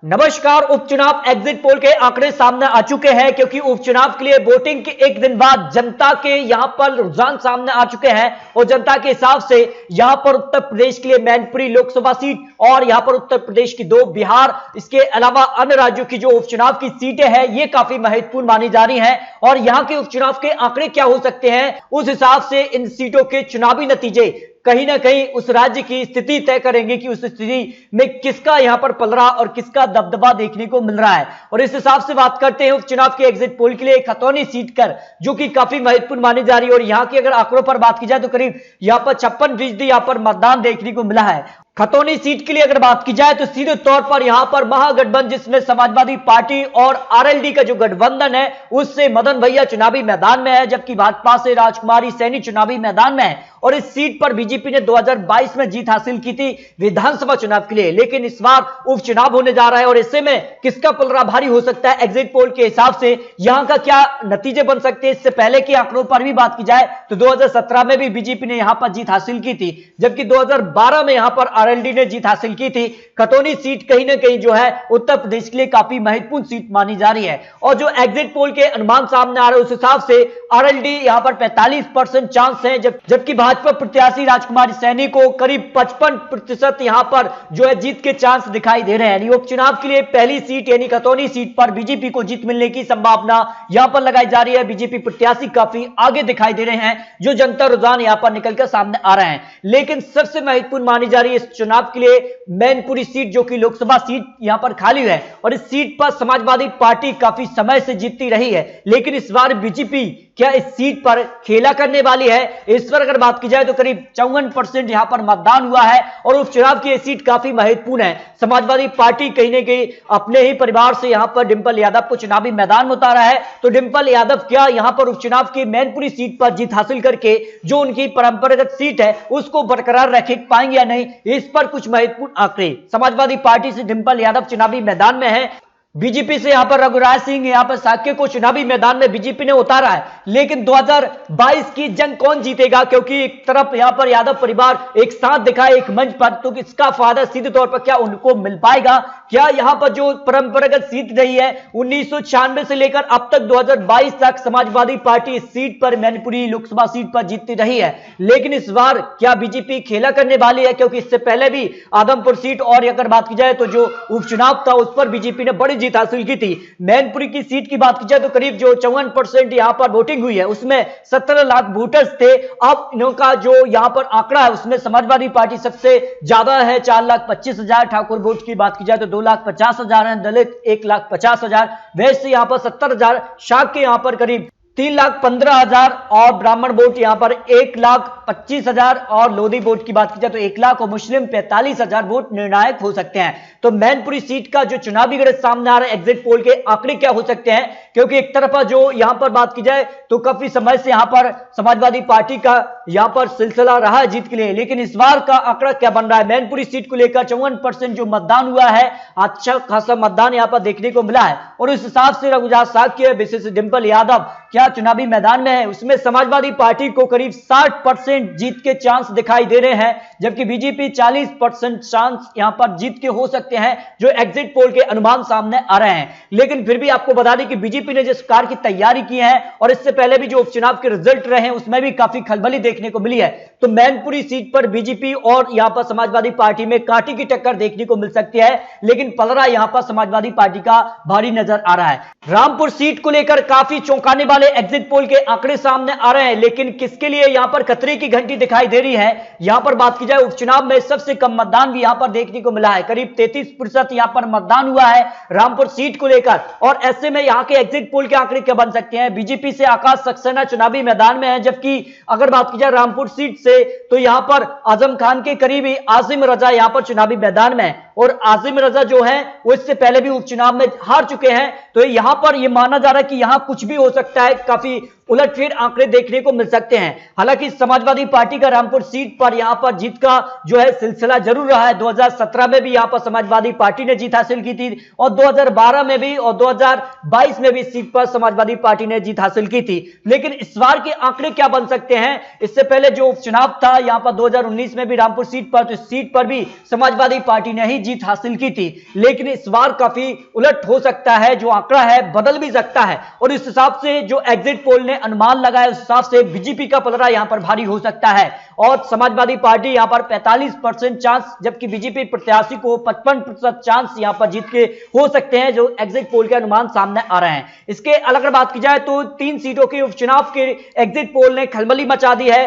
नमस्कार। उपचुनाव exit poll के आंकड़े सामने आ चुके हैं क्योंकि उपचुनाव के लिए वोटिंग के एक दिन बाद जनता के यहां पर रुझान सामने आ चुके हैं और जनता के हिसाब से यहां पर उत्तर प्रदेश के लिए मैनपुरी लोकसभा सीट और यहां पर उत्तर प्रदेश की 2 बिहार, इसके अलावा अन्य राज्यों की जो उपचुनाव की सीटें हैं ये काफी महत्वपूर्ण मानी जा रही हैं और यहां के उपचुनाव के आंकड़े क्या हो सकते हैं, उस हिसाब से इन सीटों के चुनावी नतीजे कहीं ना कहीं उस राज्य की स्थिति तय करेंगे कि उस स्थिति में किसका यहां पर पलड़ा और किसका दबदबा देखने को मिल रहा है। और इस हिसाब से बात करते हैं उपचुनाव के एग्जिट पोल के लिए खतौनी सीट कर जो कि काफी महत्वपूर्ण मानी जा रही है और यहां की अगर आंकड़ों पर बात की जाए तो करीब यहां पर 56% यहां पर मतदान देखने को मिला है। खतौनी सीट के लिए अगर बात की जाए तो सीधे तौर पर यहां पर महागठबंधन जिसमें समाजवादी पार्टी और आरएलडी का जो गठबंधन है उससे मदन भैया चुनावी मैदान में है, जबकि भाजपा से राजकुमारी सैनी चुनावी मैदान में है और इस सीट पर बीजेपी ने 2022 में जीत हासिल की थी विधानसभा चुनाव के लिए। लेकिन इस बार उपचुनाव होने जा रहा है और ऐसे में किसका पलड़ा भारी हो सकता है एग्जिट पोल के हिसाब से, यहां का क्या नतीजे बन सकते हैं। इससे पहले के आंकड़ों पर भी बात की जाए तो 2017 में भी बीजेपी ने यहां पर जीत हासिल की थी, जबकि 2012 में यहां पर आरएलडी ने जीत हासिल की थी। खतौनी सीट कहीं ना कहीं जो है उत्तर प्रदेश के लिए काफी महत्वपूर्ण सीट मानी जा रही है और जो एग्जिट पोल के अनुमान सामने आ रहे हैं उस हिसाब से आरएलडी यहां पर 45% चांस है, जबकि भाजपा प्रत्याशी राजकुमारी सैनी को करीब 55% यहां पर जो है जीत के चांस दिखाई दे रहे हैं। उपचुनाव के लिए पहली सीट यानी खतौनी सीट पर बीजेपी को जीत मिलने की संभावना यहां पर लगाई जा रही है। बीजेपी प्रत्याशी काफी आगे दिखाई दे रहे हैं, जो जनता रुझान यहां पर निकलकर सामने आ रहे हैं। लेकिन सबसे महत्वपूर्ण मानी जा रही है इस चुनाव के लिए मैनपुरी सीट जो कि लोकसभा सीट यहां पर खाली है और इस सीट पर समाजवादी पार्टी काफी समय से जीतती रही है, लेकिन इस बार बीजेपी क्या इस सीट पर खेला करने वाली है। इस पर अगर बात की जाए तो करीब 54% यहां पर मतदान हुआ है और उपचुनाव की यह सीट काफी महत्वपूर्ण है। समाजवादी पार्टी कहीं ना कहीं अपने ही परिवार से यहां पर डिंपल यादव को चुनावी मैदान में उतारा है, तो डिंपल यादव क्या यहां पर उपचुनाव की मैनपुरी सीट पर जीत हासिल करके जो उनकी परंपरागत सीट है उसको बरकरार रख पाएंगे या नहीं, इस पर कुछ महत्वपूर्ण आंकड़े। समाजवादी पार्टी से डिंपल यादव चुनावी मैदान में है, बीजेपी से यहां पर रघुराज सिंह यहां पर साक्य को चुनावी मैदान में बीजेपी ने उतारा है। लेकिन 2022 की जंग कौन जीतेगा, क्योंकि एक तरफ यहां पर यादव परिवार एक साथ दिखाए एक मंच पर, तो इसका फायदा सीधे तौर पर क्या उनको मिल पाएगा। क्या यहां पर जो परंपरागत सीट रही है 1996 से लेकर अब तक 2022 तक समाजवादी पार्टी इस सीट पर मैनपुरी लोकसभा सीट पर जीतती रही है, लेकिन इस बार क्या बीजेपी खेला करने वाली है, क्योंकि इससे पहले भी आदमपुर सीट और अगर बात की जाए तो जो उपचुनाव था उस पर बीजेपी ने बड़ी जीत हासिल की थी। मैनपुरी की सीट की बात की जाए तो करीब जो 54% यहां पर वोटिंग हुई है उसमें 17 लाख वोटर्स थे। अब इनका जो यहां पर आंकड़ा है उसमें समाजवादी पार्टी सबसे ज्यादा है, 4,25,000। ठाकुर वोट की बात की जाए तो 2,50,000 है, दलित 1,50,000, वैसे यहां पर 70,000, शाक्य यहां पर करीब 3,15,000 और ब्राह्मण वोट यहां पर 1,25,000 और लोधी वोट की बात की जाए तो 1 लाख और मुस्लिम 45,000 वोट निर्णायक हो सकते हैं। तो मैनपुरी सीट का जो चुनावी गणित सामने आ रहा है एग्जिट पोल के आंकड़े क्या हो सकते हैं, क्योंकि एक तरफा जो यहां पर बात की जाए तो काफी समय से यहां पर समाजवादी पार्टी का यहां पर सिलसिला रहा है जीत के लिए, लेकिन इस बार का आंकड़ा क्या बन रहा है। मैनपुरी सीट को लेकर 54% जो मतदान हुआ है, अच्छा खासा मतदान यहां पर देखने को मिला है और उस हिसाब से रघुराज साक्य विशेष डिंपल यादव क्या चुनावी मैदान में है, उसमें समाजवादी पार्टी को करीब 60% जीत के चांस दिखाई दे रहे हैं, जबकि बीजेपी 40% चांस यहां पर जीत के हो सकते हैं जो एग्जिट पोल के अनुमान सामने आ रहे हैं। लेकिन फिर भी आपको बता दें कि बीजेपी ने जिस प्रकार की तैयारी की है और इससे पहले भी जो उपचुनाव के रिजल्ट रहे हैं उसमें भी काफी खलबली देखने को मिली है, तो मैनपुरी सीट पर बीजेपी और यहां पर समाजवादी पार्टी में कांटे की टक्कर देखने को मिल सकती है, लेकिन पलड़ा यहां पर समाजवादी पार्टी का भारी नजर आ रहा है। रामपुर सीट को लेकर काफी चौंकाने वाले एग्जिट पोल के आंकड़े सामने आ रहे हैं, लेकिन किसके लिए यहां पर खतरे की घंटी दिखाई दे रही है। यहां पर बात की जाए उपचुनाव में सबसे कम मतदान भी यहां पर देखने को मिला है, करीब 33% यहां पर मतदान हुआ है रामपुर सीट को लेकर। और ऐसे में यहां के एग्जिट पोल के आंकड़े क्या बन सकते हैं। बीजेपी से आकाश सक्सेना चुनावी मैदान में है, जबकि अगर बात की जाए रामपुर सीट से तो यहां पर आजम खान के करीबी आसिम रजा यहां पर चुनावी मैदान में है और आसिम रजा जो है वो इससे पहले भी उपचुनाव में हार चुके हैं, तो यहां पर यह माना जा रहा है कि यहां कुछ भी हो सकता है। काफी उलटफेर आंकड़े देखने को मिल सकते हैं। हालांकि समाजवादी पार्टी का रामपुर सीट पर यहां पर जीत का जो है सिलसिला जरूर रहा है। 2017 में भी यहां पर समाजवादी पार्टी ने जीत हासिल की थी और 2012 में भी और 2022 में भी इस सीट पर समाजवादी पार्टी ने जीत हासिल की थी। लेकिन इस बार के आंकड़े क्या बन सकते हैं? इससे पहले जो उपचुनाव था यहां पर 2019 में भी रामपुर सीट पर, तो इस सीट पर भी समाजवादी पार्टी ने ही जीत हासिल की थी। लेकिन इस बार काफी उलट हो सकता है, जो आंकड़ा है बदल भी सकता है और इस हिसाब से जो एग्जिट पोल ने अनुमान लगाया उस हिसाब से बीजेपी का पलड़ा यहां पर भारी हो सकता है और समाजवादी पार्टी यहां पर 45% चांस, जबकि बीजेपी प्रत्याशी को 55% चांस यहां पर जीत के हो सकते हैं, जो एग्जिट पोल के अनुमान सामने आ रहे हैं। इसके अलग बात की जाए तो 3 सीटों के उपचुनाव के एग्जिट पोल ने खलबली मचा दी है।